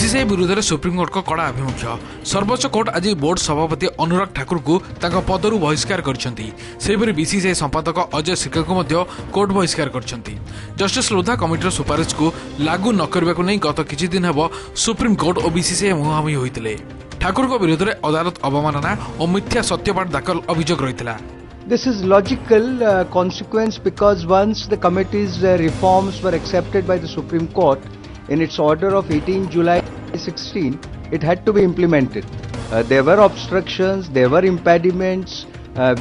BCCI विरुद्ध में supreme court को कड़ा आभिमुख्य। सर्वोच्च कोर्ट आज बोर्ड सभापति अनुराग ठाकुर को पदरू बहिष्कार कर बीसीसीआई संपादक अजय सिकल को कोर्ट बहिष्कार कर जस्टिस लोधा कमिटर सुपारिश को लागू न करने को नहीं गत किछि दिन हेब सुप्रीमकोर्ट और बीसीसीआई मुहांमुही होते। ठाकुर को विरोध में अदालत अवमानना और मिथ्या सत्यपाठ दाखल अभियोग रही। This is logical consequence because once the committee's reforms were accepted by the Supreme Court in its order of 18 July 2016, it had to be implemented. There were obstructions, there were impediments,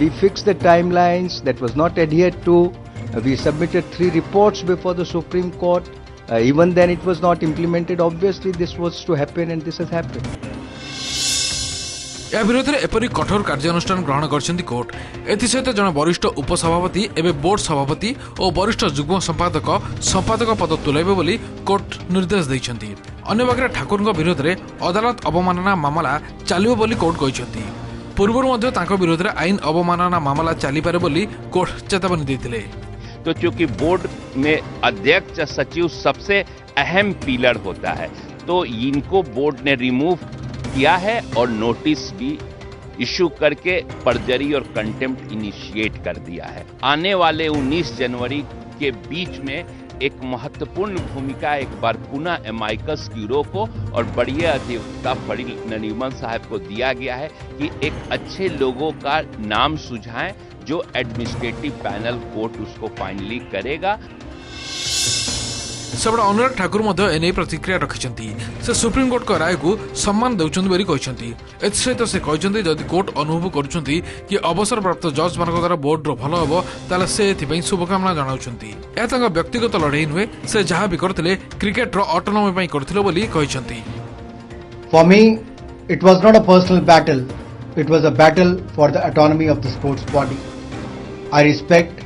we fixed the timelines that was not adhered to. We submitted 3 reports before the Supreme Court. Even then it was not implemented. Obviously this was to happen and this has happened. या विरोध में एपरी कठोर कार्यानुष्ठान ग्रहण कर court. एसत जन वरिष्ठ उपसभापति एवं बोर्ड सभापति और वरिष्ठ जुग्म संपादक पद तुलाइबे बोली कोर्ट निर्देश देइछन्ती। अन्य भागरे ठाकुर विरोध में अदालत अवमानना मामला चलिबो बोली कोर्ट कहिछन्ती। पूर्वरु मध्ये तांको विरोध में आईन अवमानना मामला चली पारे बोली कोर्ट चेतावनी देथिले। तो चूंकि बोर्ड में अध्यक्ष सचिव सबसे अहम पिलर होता है, तो इनको बोर्ड ने रिमूव किया है और नोटिस भी इशू करके परजरी और कंटेम्प्ट इनिशिएट कर दिया है। आने वाले 19 जनवरी के बीच में एक महत्वपूर्ण भूमिका एक बार पुनः एमाइकस ब्यूरो को और बड़ी अधिवक्ता फरीद नरीमन साहब को दिया गया है कि एक अच्छे लोगों का नाम सुझाएं जो एडमिनिस्ट्रेटिव पैनल कोर्ट उसको फाइनली करेगा। सबड़ा अनुराग ठाकुर एने प्रतिक्रिया रखिंट से सुप्रीमकोर्ट को राय को सम्मान देते। एसत से कहते जदि कोर्ट अनुभव करुँच कि अवसर प्राप्त जज मान द्वारा बोर्ड भल हम ताले से शुभकामना जनाऊँ। व्यक्तिगत लड़ाई नुहे से जहाँ भी करते क्रिकेट ऑटोनॉमी करते। For me, it was not a personal battle. It was a battle for the autonomy of the sports body. I respect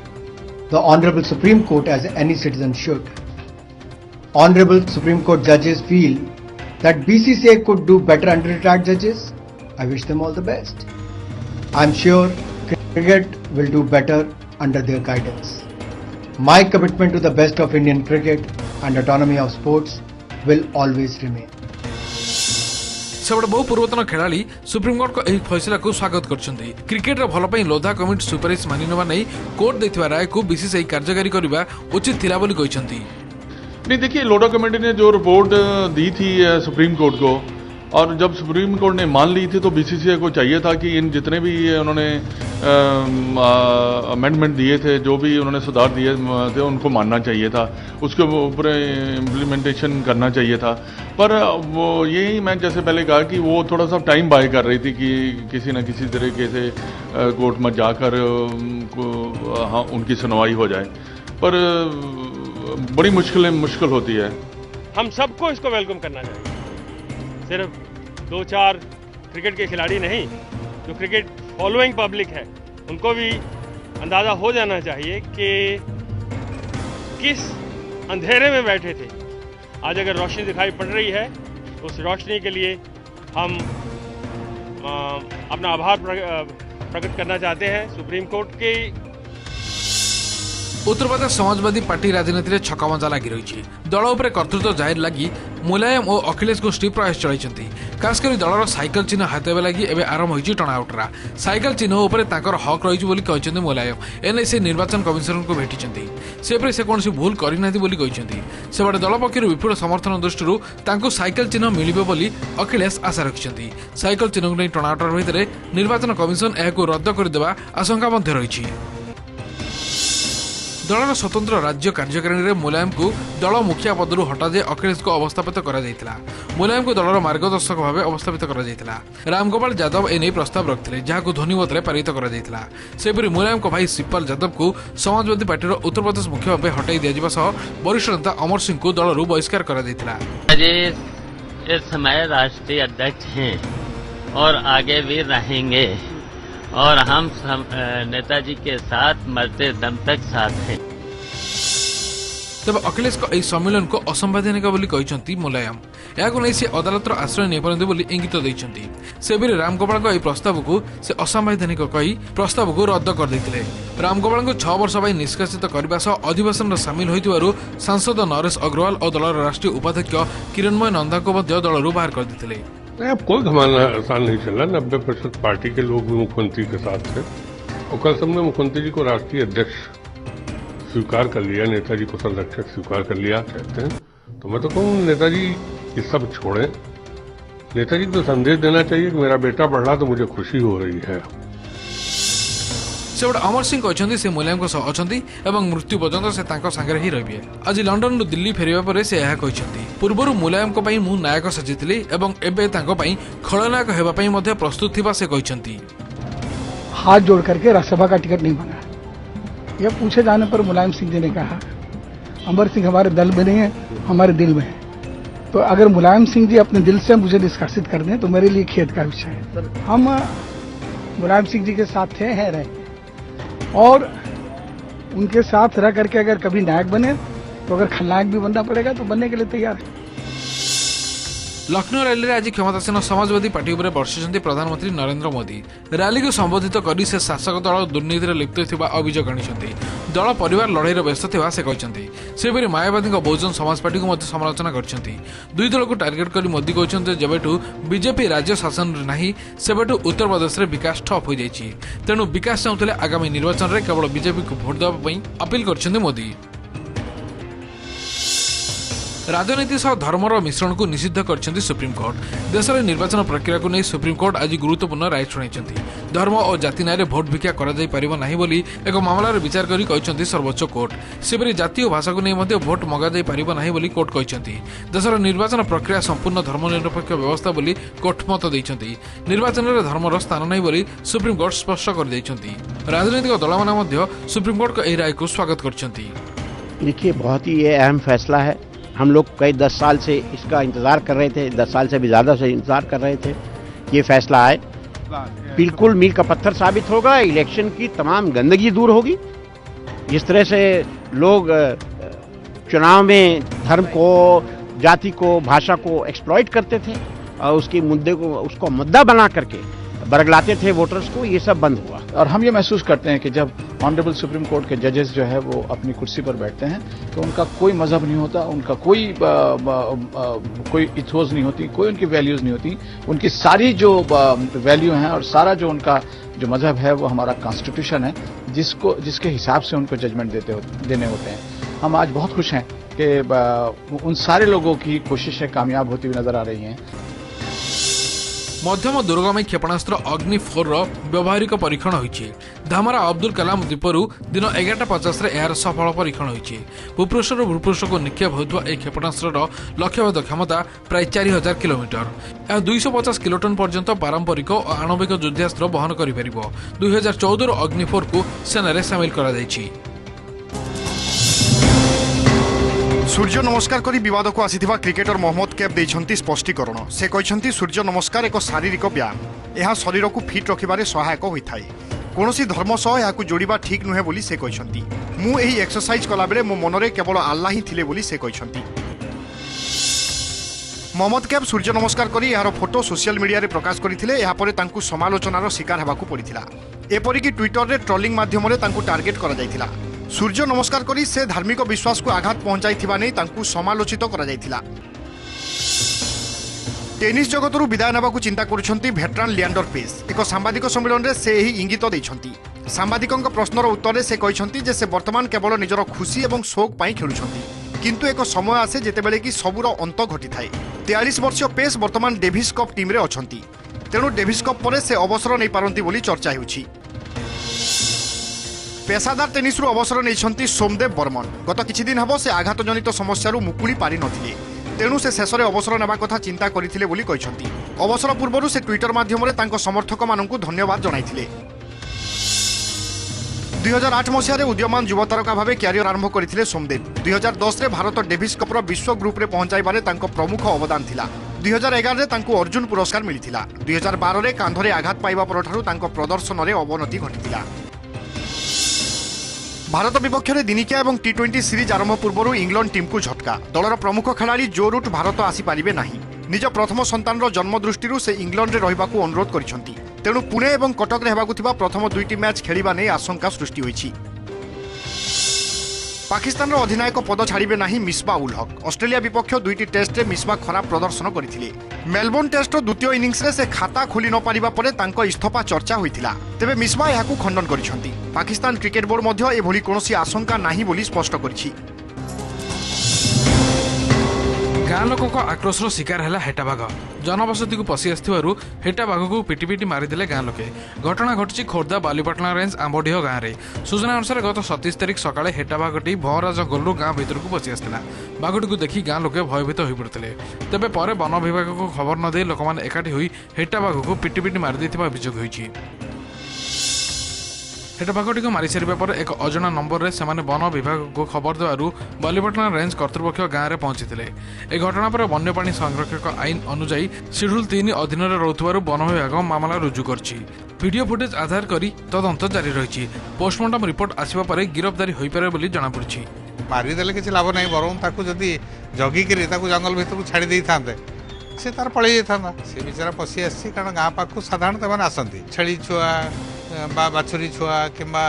the Honorable Supreme Court as any citizen should. Honorable Supreme Court judges feel that BCCI could do better under retired judges. I wish them all the best. I am sure cricket will do better under their guidance. My commitment to the best of Indian cricket and autonomy of sports will always remain. सबड़ बहु पूर्वतन खेलाड़ी supreme court को फैसला को स्वागत करछन्ती। Cricket भल पई Lodha committee सुपारिश मानि नवा नै कोर्ट दैथिबा राय को बीसीसीआई कार्यकारी करबा उचित थिला बोली कहिसन्ती। नहीं, देखिए लोधा कमेटी ने जो रिपोर्ट दी थी सुप्रीम कोर्ट को, और जब सुप्रीम कोर्ट ने मान ली थी तो बीसीसीआई को चाहिए था कि इन जितने भी उन्होंने अमेंडमेंट दिए थे, जो भी उन्होंने सुधार दिए थे, उनको मानना चाहिए था, उसके ऊपर इम्प्लीमेंटेशन करना चाहिए था। पर वो यही मैं जैसे पहले कहा कि वो थोड़ा सा टाइम बाय कर रही थी कि किसी न किसी तरीके से कोर्ट में जाकर हाँ उनकी सुनवाई हो जाए, पर बड़ी मुश्किल होती है। हम सबको इसको वेलकम करना चाहिए, सिर्फ 2-4 क्रिकेट के खिलाड़ी नहीं, जो क्रिकेट फॉलोइंग पब्लिक है उनको भी अंदाज़ा हो जाना चाहिए कि किस अंधेरे में बैठे थे। आज अगर रोशनी दिखाई पड़ रही है तो उस रोशनी के लिए हम अपना आभार प्रकट करना चाहते हैं सुप्रीम कोर्ट के। उत्तर प्रदेश समाजवादी पार्टी राजनीति में छका मजा लगी रही। दल उपर कर्तृत्व जाहिर लगी मुलायम और अखिलेश गोष्ठी प्रयास चलाई। खासकर दलर साइकेल चिन्ह हाथेबा लगी एवं आरंभ होती टणाउटरा। साइकेल चिन्ह उपर हक रही मुलायम एने से निर्वाचन कमिशनर को भेटी से कौन भूल करना से बड़े दल पक्ष विपुल समर्थन दृष्टि साइकेल चिन्ह मिले अखिलेश आशा रखिंट। साइकेल चिन्ह को नहीं टणाउटर भितर निर्वाचन कमिशन यह रद्द करदे आशंका रही। दलर स्वतंत्र राज्य कार्यकारिणी में मुलायम को दल मुखिया पदरू हटा जाए अखिलेश को अवस्थापित करा जायतिला। मुलायम को दलर मार्गदर्शक भाव अवस्थापित करा जायतिला। रामगोपाल यादव एने प्रस्ताव रखिते जहां ध्वनिमत में पारित करा जायतिला। सेपरि मुलायम को भाई शिवपाल यादव को समाजवादी पार्टी उत्तर प्रदेश मुख्य भाव हटाई दिया सह वरिष्ठ नेता अमर सिंह को दलरू बहिष्कार करा जायतिला। इस समय राष्ट्रीय अध्यक्ष हैं और आगे भी रहेंगे और हम नेताजी के साथ मरते दम तक साथ हैं। तब अखिलेश को यह सम्मेलन को असंवैधानिक बोली मुलायम या नहीं से अदालत आश्रय नहीं पारती बोली इंगित देते। से रामगोपाल प्रस्ताव को से असंवैधानिक कही प्रस्ताव को रद्द कर देते। रामगोपाल को 6 वर्ष निष्कासित करने सह अधिवेशन सामिल होइतिबारु सांसद नरेश अग्रवाल और दलर राष्ट्रीय उपाध्यक्ष किरणमय नंदा को दलरू बाहर कर देते। अब कोई घमाना आसान नहीं चला। 90% पार्टी के लोग भी मुख्यमंत्री के साथ थे और कल सबने मुख्यमंत्री जी को राष्ट्रीय अध्यक्ष स्वीकार कर लिया, नेताजी को संरक्षक स्वीकार कर लिया कहते हैं। तो मैं तो कहूँ नेताजी ये सब छोड़ें, नेताजी को संदेश देना चाहिए कि मेरा बेटा बढ़ रहा तो मुझे खुशी हो रही है। सेपटे अमर सिंह कहते से मुलायम सह अच्छा और मृत्यु पर्यंत से सांगे ही रे। आज लंडन दिल्ली फेरिया पर से यह कहते पूर्वर मुलायम मु नायक साजिली और एवं खलनायक होगापी प्रस्तुत थिबा से कहते। हाथ जोड़ करके राज्यसभा का टिकट नहीं मांगा। यह पूछे जाने पर मुलायम सिंह जी ने कहा अमर सिंह हमारे दल में नहीं है, हमारे दिल में है। तो अगर मुलायम सिंह जी अपने दिल से मुझे निष्कासित कर दें तो मेरे लिए खेद का विषय है। हम मुलायम सिंह जी के साथ थे, हैं, रहे और उनके साथ रह करके अगर कभी नायक बने तो अगर खलनायक भी बनना पड़ेगा तो बनने के लिए तैयार है। लखनऊ रैली आज क्षमतासीन समाजवादी पार्टी उपर बर्षिंट प्रधानमंत्री नरेंद्र मोदी। रैली को संबोधित कर से शासक दल दुर्नीति लिप्त होगा अभियोग आनिछन्ति। दल परिवार लड़ाई व्यस्त थिबा से कहते। सेपरि मायावती बहुजन समाज पार्टी को समालोचना करछन्ति। दुई दल को टार्गेट कर मोदी कहते जेबेठू बीजेपी राज्य शासन नहीं सेबेठू उत्तर प्रदेश में विकास ठप हो जाइछि। तेणु विकास चाहूले आगामी निर्वाचन में केवल बीजेपी को भोट देवाई अपील करछन्ति मोदी। राजनीति सह धर्मर मिश्रण को निषिद्ध करछन्ति सुप्रीम कोर्ट। देश में निर्वाचन प्रक्रिया को नहीं सुप्रीम कोर्ट आज गुरुत्वपूर्ण राय शुणाइछन्ति। धर्म और जाति न्याय भोट भिक्षा करा जाई परिबो नाही बोली एक मामलार विचार करी कहछन्ति सर्वोच्च कोर्ट। सेपरि जाति और भाषा को नहीं मध्य भोट मगा जाई परिबो नाही बोली कोर्ट कहछन्ति। देशर निर्वाचन प्रक्रिया संपूर्ण धर्मनिरपेक्ष व्यवस्था बोली कोर्ट मत दैछन्ति। निर्वाचन में धर्मर स्थान नहीं बोली सुप्रीम कोर्ट स्पष्ट कर दैछन्ति। राजनीतिक दलमाने मध्य सुप्रीम कोर्ट का एही राय को स्वागत करछन्ति। देखिए, बहुत ही ये अहम फैसला है। हम लोग कई 10 साल से इसका इंतजार कर रहे थे, 10 साल से भी ज्यादा से इंतजार कर रहे थे। ये फैसला आए बिल्कुल मील का पत्थर साबित होगा। इलेक्शन की तमाम गंदगी दूर होगी। जिस तरह से लोग चुनाव में धर्म को, जाति को, भाषा को एक्सप्लॉइट करते थे और उसके मुद्दे को उसको मुद्दा बना करके बरगलाते थे वोटर्स को, ये सब बंद हुआ। और हम ये महसूस करते हैं कि जब ऑनरेबल सुप्रीम कोर्ट के जजेस जो है वो अपनी कुर्सी पर बैठते हैं तो उनका कोई मजहब नहीं होता, उनका कोई इथोस नहीं होती, कोई उनकी वैल्यूज नहीं होती। उनकी सारी जो वैल्यू हैं और सारा जो उनका जो मजहब है वो हमारा कॉन्स्टिट्यूशन है, जिसके हिसाब से उनको जजमेंट देने होते हैं। हम आज बहुत खुश हैं कि उन सारे लोगों की कोशिशें कामयाब होती हुई नजर आ रही हैं। मध्यम दूरगामी क्षेपणास्त्र अग्नि 4 व्यावहारिक परीक्षण होइछि। धामरा अब्दुल कलाम द्वीपरू दिन 11:50 यार सफल परीक्षण होइछि। भूपृष्ठर भूपृष्ठ को निक्षेप होता यह क्षेपणास्त्र लक्ष्यभेद क्षमता प्राय 4000 किलोमीटर। यह 250 किलोटन पर्यंत पारंपरिक और आणविक युद्धास्त्र वहन करिपारिब। 2014 अग्नि 4 को सेना सामिल करा जाइछि। सूर्य नमस्कार करी विवाद को आसीथिबा क्रिकेटर मोहम्मद कैफ देइछन्ति स्पष्टीकरण। से कहछन्ति सूर्य नमस्कार एक शारीरिक व्यायाम, यह शरीर को फिट रखिबारे सहायक होइथाय। कोनोसी धर्म सह याकु जोड़िबा ठीक नुहे बोली से कहछन्ति। मु एही एक्सरसाइज कला बेले मो मनरे केवल अल्लाह ही थिले बोली से कहछन्ति। मोहम्मद कैफ सूर्य नमस्कार करी यार फोटो सोशल मीडिया रे प्रकाश करथिले। या परे तांकु समालोचनार शिकार हेबाकु पड़िथिला। एपरि कि ट्विटर रे ट्रोलिंग माध्यम रे तांकु टार्गेट करा जायथिला। सूर्य नमस्कार करी से धार्मिक विश्वास को आघात पहुंचाइथिबा नै तांकु समालोचित करा जायथिला। टेनिस जगतरू विदाय नेबाकू चिंता करुछन्ति भेटरान लिएंडर पेस। एक सांबादिक सम्मेलन रे से एही इंगित दैछन्ति। सांबादिकଙ୍କ प्रश्नर उत्तर से कहछन्ति जे से वर्तमान केवल निजर खुशी एवं शोक पई खेलुछन्ति, किंतु एक समय आसे जेतेबेले कि सबुर अंत घटिथाय। 43 वर्षीय पेस वर्तमान डेभिस कप टीम रे अछन्ति। तेणु डेभिस कप परे से अवसर नै पारंती बोली चर्चा हेउछि। पेशादार टेनिस अवसर नहीं सोमदेव बर्मन। गत किछि दिन हबो से आघातजनित समस्या मुकुली पारि नथिले। तेणु से शेष में अवसर नेबा कथा चिंता करथिले बोली कहछन्ति। अवसर पूर्व से ट्विटर माध्यम रे तांको समर्थक माननकु धन्यवाद जणाइथिले। 2008 मसीह उदीयमान युवा तारका भाव क्यारियर आरंभ करथिले सोमदेव। 2010 रे भारत डेभिस कप विश्व ग्रुप रे पहुंचाइबारे तांको प्रमुख अवदान थिला। 2011 रे तांको अर्जुन पुरस्कार मिलिथिला। 2012 रे कांधरे आघात पाइबा परठारु तांको प्रदर्शन रे अवनति घटिथिला। भारत विपक्ष में दिनिकिया और T20 सीरीज आरंभ पूर्व इंग्लैंड टीम को झटका। दलर प्रमुख खेलाड़ी जो रूट भारत आसीपारे ना। निज प्रथम संतान जन्म दृष्टि से इंग्लैंड रे रहिबाकू अनुरोध करिसेंति। तेणु पुणे और कटक में होगा प्रथम 2टी मैच खेलिबा नै आशंका सृष्टि होईछि। पाकिस्तान अधिनायक पद छाड़े ना मिसबा उल हक। ऑस्ट्रेलिया विपक्ष 2टी टेस्ट में मिसबा खराब प्रदर्शन करथिले। मेलबोर्न टेस्ट द्वितीय इनिंग्स रे से खाता खोली न पारिबा परे तांको इस्तफा चर्चा होइथिला। तेबे मिसबा याकू खंडन करिसंती। पाकिस्तान क्रिकेट बोर्ड मध्य एभली कोनोसी आशंका नाही बोली स्पष्ट करिछि। गाँ लोक आक्रोशर शिकार है हेटा बाघ। जनबसती को पशि आसू हेटा बाघ को पिटी पिटी मारिदे गाँ लोके। घटना घटी खोर्धा बालीपाटना रेंज आंबडीह गाँव में। सूचना अनुसार गत 27 तारिख सकाଳେ हेटा बाघटी भंवरा जंगल गाँ भीतर को पशि आसाला। बाघटी को देखि गाँ लोके भयभीत हो पड़ते। तेबे पर वन विभाग को खबर न दे लोक मैंने एकाठी होई हेटा बाघ को पिटी पिटी मारिदे अभियोग होईछि। हेटा बाघटी को मारी सारिबा पर एक अजना नंबर रे सेमाने वन विभाग को खबर देवारू बालीपाटना रेंज कर्तृपक्ष गाँव में पहुंचीथिले। ए घटना पर वन्यप्राणी संरक्षक आईन अनुଯାयी शेड्यूल 3 अधीन रहूथिबारू वन विभाग मामला रुजु करछि। वीडियो फुटेज आधार करी तदंत जारी रही। पोस्टमार्टम रिपोर्ट आसिबा परे गिरफ्तारी होई पारे बोली जଣା पड़छि। मारिदेले किछि लाभ नाही, बरं ताकू जदि जगिकरी ताकू जंगल भितर छाड़ी देई थांते से तार पळै जायथांदा। से बिचारा पशि आसी कारण गाँ पाखु साधारणतः माने आसंती छेली छुआ बाछुरी छुआ किंबा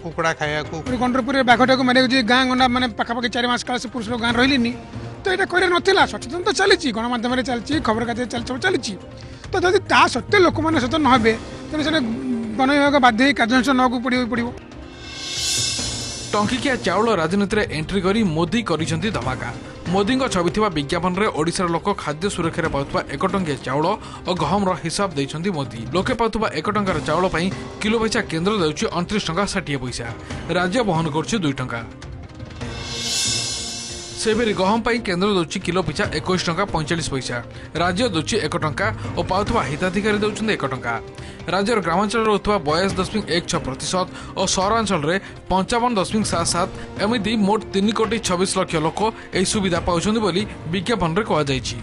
कुकुड़ा खाया गंडरपुर बाघटा को मारे गाँ गंडा माने पाखापाखि 4 मास काल से पुरुष लोग गाँ रहिलेनी। तो ये करे नथिला सचेतन तो चली गणमाध्यम चलती खबर कागज चलती। तो जदि ता सत्य लोक मैंने सचेतन न हे तेज से वन विभाग बाध्य कार्यानुष्ठान नक पड़ो। टंकिकिया चाउल राजनीति में एंट्री करी मोदी करिसेंती धमाका। मोदी छवि थिबा विज्ञापन रे ओडिशार लोक खाद्य सुरक्षा पाउथबा 1 टंकिया चाउल और गहमर हिसाब दैछंती मोदी। लोके पाउथबा 1 टंकार चाउल पई किलो पैसा केंद्र देउछि 29 टंका 60 पैसा, राज्य बहन करछि 2 टंका। सेबेरी गहम पाई केंद्र दौछि किलो पिछा 21 टंका 45 पैसा, राज्य दौछि 1 टंका और पाउथबा हिताधिकारी दौछंती 1 टंका। राज्यर ग्रामांचल रहुथबा 42.16% और सहरांचल रे 55.77 एमिति मोट 3 कोटी 26 लाख लोक एही सुविधा पाउछंती बोली विज्ञापन रे कहा जायछि।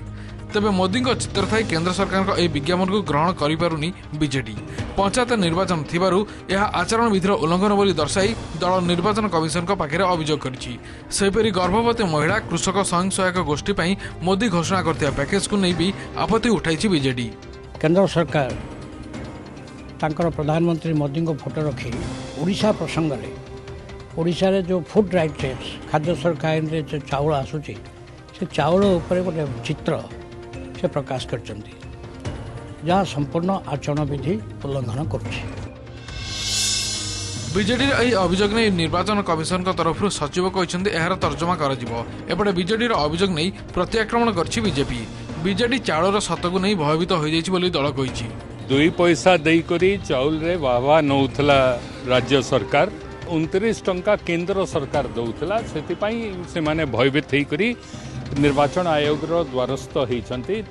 तेबे मोदी चित्र थाई केंद्र सरकार यह विज्ञापन को ग्रहण करिपारुनी बीजेडी। पंचायत निर्वाचन थिबारु यह आचरण विधिर उल्लंघन बोली दर्शाई दल निर्वाचन कमिशन को पाखे अभियोग करिछि। सेपरि गर्भवती महिला कृषक स्वयं सहायक गोष्ठी पई मोदी घोषणा करथिबा पैकेज को नहीं भी आपत्ति उठाइछि बीजेडी। केंद्र सरकार तांकर प्रधानमंत्री मोदी को फोटो रखी ओडिशा प्रसंग रे ओडिशा रे जो फूड राइट्स खाद्य सरकार रे जो चाउल आसुछि से चाउल ऊपर गोटे चित्र से प्रकाश करचंती जहाँ संपूर्ण आचरण विधि उल्लंघन करुछि। बीजेडी अभियोग नहीं निर्वाचन कमिशन तरफ सचिव कहते यार तर्जमा करपटे बीजेडी अभियोग नहीं प्रत्याक्रमण करछि बीजेपी। बीजेडी चाउल सतकू नहीं भयभीत हो जाइछि दल कहिछि। 2 पैसा देकरी चाउल रे वाहवा नौथला राज्य सरकार 29 टंका केंद्र सरकार दौथला से माने भयभीत होकरी निर्वाचन आयोग द्वारस्थ होती।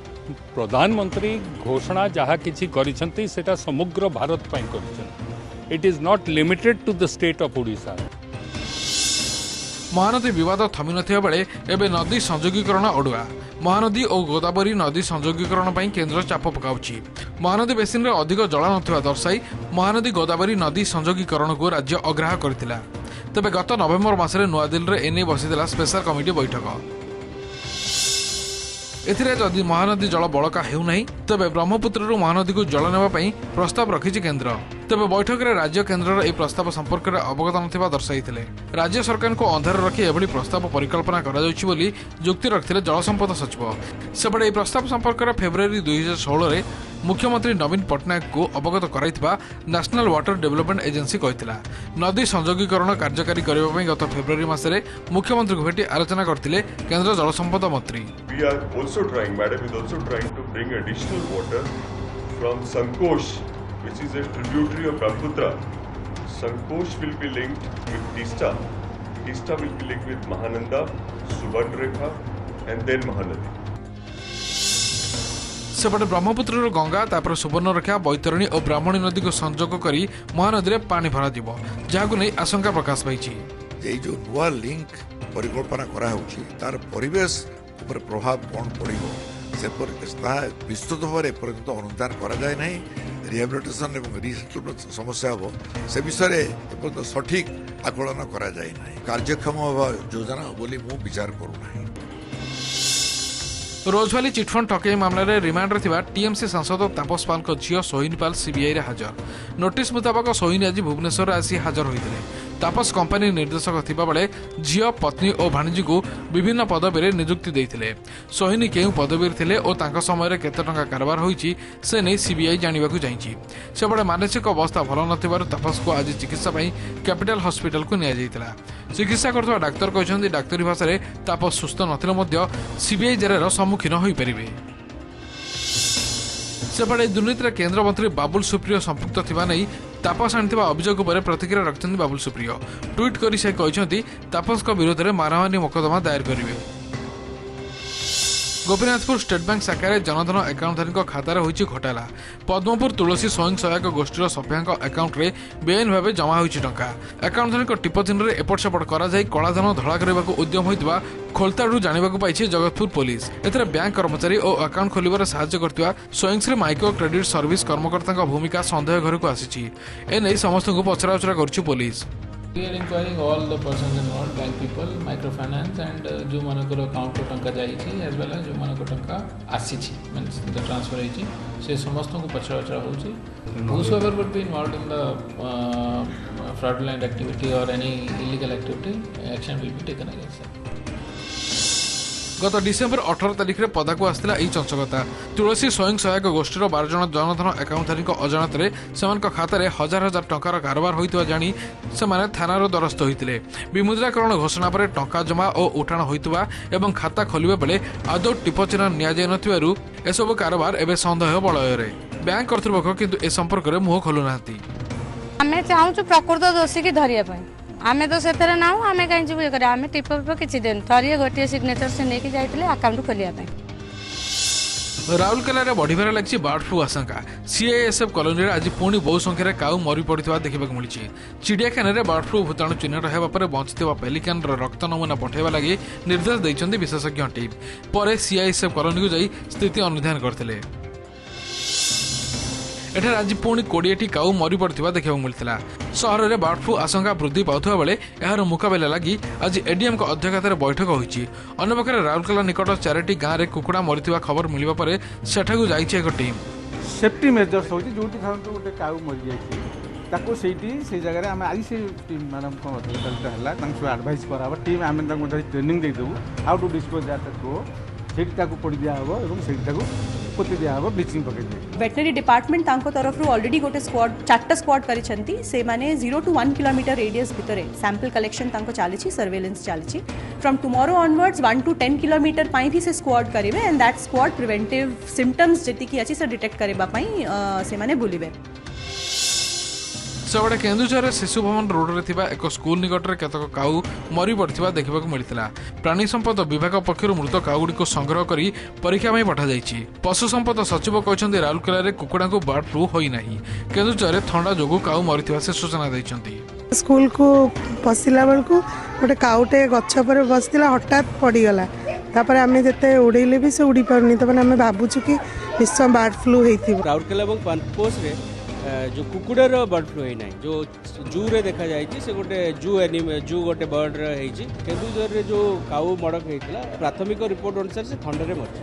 प्रधानमंत्री घोषणा जहाँ किसी करिसेंती सेटा समग्र भारत पाई करिसेंती। It is not limited to the state of Odisha. Mahanadi विवाद थमी नथिबा बेले एबे नदी संयोगीकरण अडुआ। महानदी और गोदावरी नदी संयोगीकरण पर केंद्र चाप पकाउछि। महानदी बेसिन रे अधिक जल नथिबा दर्शाई महानदी गोदावरी नदी संयोगीकरण को राज्य अग्राह करथिला। तबे गत नवेम्बर मासरे नुआदिल्ली रे एने बसिथिला स्पेशल कमिटी बैठक। एथिरे जदि महानदी जल बड़का हेउ नहीं तबे ब्रह्मपुत्रु महानदी को जल नेबा पई प्रस्ताव रखिछि केंद्र। तबे बैठक रे राज्य केंद्र ए प्रस्ताव संपर्क में अवगत नथिबा दर्शाइथिले। राज्य सरकार को अंधार रखी एभली प्रस्ताव परिकल्पना करा जाउछि बोली जुक्ति रखिथिले जल संपद सचिव। सेपटे प्रस्ताव संपर्क में फेब्रुआरी 2016 रे मुख्यमंत्री नवीन पटनायक को अवगत कराइथिबा नेशनल वाटर डेवलपमेंट एजेंसी कहिथिला। नदी संयोगीकरण कार्यकारी करबा पई गत फेब्रुआरी मासरे मुख्यमंत्री को भेटी आलोचना करथिले केंद्र जल संपद मंत्री। We are also trying, madam is also trying to bring additional water from Sankosh, which is a tributary of Brahmaputra. Sankosh will be linked with Tista. Tista will be linked with Mahananda, Subarnrekha, and then Mahanadi. सेपटे ब्रह्मपुत्र गंगा तापर सुवर्णरेखा बैतरणी और ब्राह्मणी नदी को संजोग करी महानदी में पानी भरा दिबो जाहाकु नै आशंका प्रकाश पाइछि। ए जो नुआ लिंक परिकल्पना करा होछि तार परिवेश ऊपर प्रभाव कोन पड़िबो से पर विस्तृत भाव पर्यंत अनुधान करा जाय नै। रिहेबिलिटेशन एवं रिसेटलमेंट समस्या हो से विषय में सठिक आकलन करा जाय नै। कार्यक्षम योजना बोली मु विचार करू नै। रोजवाली चिटफंड ठकेई मामले में रिमांड रे टीएमसी सांसद तापस पाल झील सोहिनी पाल सीबीआई रे हाजर। नोटिस मुताबक सोहिनी आज भुवनेश्वर आसी हाजर होते। तापस कंपनी निर्देशक थिबा बेले झील पत्नी और भाणीजी को विभिन्न पदवी नियुक्ति देते। सोहिनी केउ पदवी थिले और तांका समय केते टंका कारोबार होईची से नहीं सीबीआई जानिबाकु जाईची। सेबडे मानसिक अवस्था भल नथिबारु तापस को आज चिकित्सा पई कैपिटल हॉस्पिटल को निया जायतिला। चिकित्सा करथवा डाक्टर कहछन्ती डाक्तरी भाषा रे तापस सुस्थ नथिले मध्य सीबीआई जेरार सम्मुखीन होई परिबे। सेपटे दुर्नीति केन्द्रमंत्री बाबुल सुप्रियो संपुक्त थिबा नै तापस आनिथिबा अभियोग उपर प्रतिक्रिया रखिछन्ती बाबुल सुप्रियो। ट्वीट करी से कहछन्ती तापस विरोध में मानहानि मोकदमा दायर करिवे। गोपीनाथपुर स्टेट बैंक शाखा जनधन अकाउंटधारी खातार होईची घोटाला। पद्मपुर तुलसी स्वयं सहायक गोष्ठीर सभ्यांक अकाउंट रे बेआईन भाव जमा होईची टंका। अकाउंटधारी टिप चिन्ह एपट सेपट करा जाई कलाधन धड़ा करने उद्यम होइतबा खोलताडू जानिबाकु पाइछि जगतपुर पुलिस। एथरे बैंक कर्मचारी और अकाउंट खोलिबार सहाय्य करथिबा स्वयंश्री माइक्रो क्रेडिट सर्विस कर्मकर्ता भूमिका संदेह घर को आसीछि। एनै समस्त को पचराउचरा करछि police. We are inquiring all the persons involved, bank people, microfinance and जो मानकर अकाउंट को टंका जाइछि as well as जो मानकर टंका आसीछि means the transfer होइछि से समस्त को पचराउचरा होछि। Whosoever would be involved in the fraudulent activity or any illegal activity, action will be taken against them. गत डिसेम्बर 18 तारिख में पदा को आसला चंचकता। तुलसी स्वयं सहायक गोष्ठीर 12 जन जनधन अकाउंटधारी अजाणत खाता में हजार हजार टंकार कारोबार होता जानी से थानार द्वारस्थ होते। विमुद्राकरण घोषणा पर टंका जमा और उठाण होता एवं खाता खोलिबा बेले आदौ टिप चिन्ह नि एसबू कारोबार एवं सन्देह बलय। बैंक कर्तृपक्ष किंतु ए संपर्क में मुह खोलुना। आमे चाहूँ प्रकृत दोषी की धरिया आमे तो से ना आमे कहीं जी कर आमे टिप किसी दिन थरिए गोटे सिग्नेचर से लेके जाइए अकाउंट खोलिया। राउरकेला में बढ़िबार लगी बर्ड फ्लू आशंका। सीआईएसएफ कॉलोनी आज पुणी बहु संख्यार काऊ मरी पड़ा देखा मिली। चिड़ियाखाना में बर्ड फ्लू भूताणु चिन्हट होगा बंची पेलिकान रक्त नमूना पठाइबा लगी निर्देश देते विशेषज्ञ टीम। पर सीआईएसएफ कॉलोनी को जाई स्थिति अनुधान करते। एठार आज पुणी 20टी काऊ मरी पड़ा देखा मिलता। सहर में बर्ड फ्लू आशंका वृद्धि पाउଥିବା बेले यार मुकाबला लगी आज एडीएम को अध्यक्षतार बैठक होईची। अन्यपक्षे राउरकेला निकट 4टी गाँव में कुकुड़ा मरी खबर मिलवा पर सेठाकू जाइछि एक टीम। सेफ्टी मेजर्स होची जोटी थांतो गोटे काऊ मरी जाइछि ताको सेठी से जगह आम आज से टीम मैडम को हला तांको एडवाइस कराबो टीम आम तांको ट्रेनिंग दे देबो हाउ टू डिस्पोज दैट को सेठी ताको पड़ी दिया हबो एवं सेठी ताको पोती दिया हबो ब्लीचिंग पके दे। वेटनरी डिपार्टमेंट तांको तरफ रु ऑलरेडी गोटे स्क्वाड 4टा स्क्वाड करिसंती से माने 0 to 1 किलोमीटर रेडियस भितरे सैंपल कलेक्शन तांको चालिछि सर्वेलेंस चालिछि। From tomorrow onwards 1 to 10 kilometre पाई भी से स्क्वाड करिवे and that squad preventive symptoms जति कि अछि से डिटेक्ट करबा पई से माने बुलिबे। सेबड़े केन्दुझर शिशु भवन रोड में एक स्कूल निकट में केतक काऊ मरी पड़ा देखा मिलता। प्राणी संपद विभाग पक्षर मृत काऊगुड़ी को संग्रह कर परीक्षा में पठाई। पशु संपद सचिव कहते राउरकेला में कुकुड़ा को बर्ड फ्लू होना। केन्दुझर थंडा जो काऊ मरी से सूचना देते। स्कूल को पशिला बेलू गोटे काउटे गछ पर बसला हठात पड़गला तापर आम जिते उड़ेले भी से उड़ी पारनी तब आम भावुँ कि निश्चय बर्ड फ्लू होती। राउरकेला और बनपोस जो कुकुड़ार बर्ड फ्लू होना जो जू रे देखा जाए से गोटे जू गोटे बर्ड रही केन्दुझर जो काऊ मड़क होता प्राथमिक रिपोर्ट अनुसार से थंडे मरी।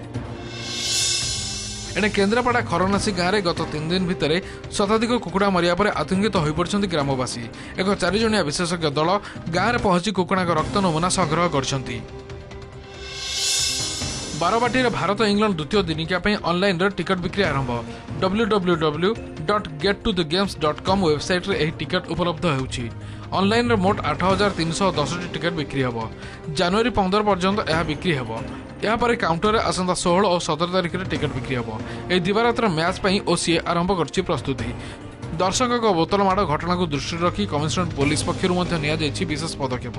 एणे केन्द्रापड़ा खरनासी गाँव में गत 3 दिन भितर शताधिक कुकुड़ा मरिया पर आतंकित हो पड़ते ग्रामवासी। एक 4 जणिया विशेषज्ञ दल गाँव में पहुंची कुकुड़ा रक्त नमूना संग्रह कर। बारवाटी भारत इंग्लैंड द्वितीय दिनिकिया ऑनलाइन टिकट बिक्री आरंभ। www.gettothegames.com वेबसाइट रे एही टिकट उपलब्ध होउछि। ऑनलाइन रे मोट 8310 टिकट बिक्री हेबो। जनवरी 15 पर्यंत यह बिक्री हेबो। यह पर काउंटर रे आसंता 16 और 17 तारिख रे टिकट बिक्री हेबो। ए दिवारात्र मैच पई ओसीए आरंभ करछि प्रस्तुति। दर्शक बोतल माड़ घटना को दृष्टि रखी कमिशनरेट पुलिस पक्षरु निया विशेष पदक्षेप।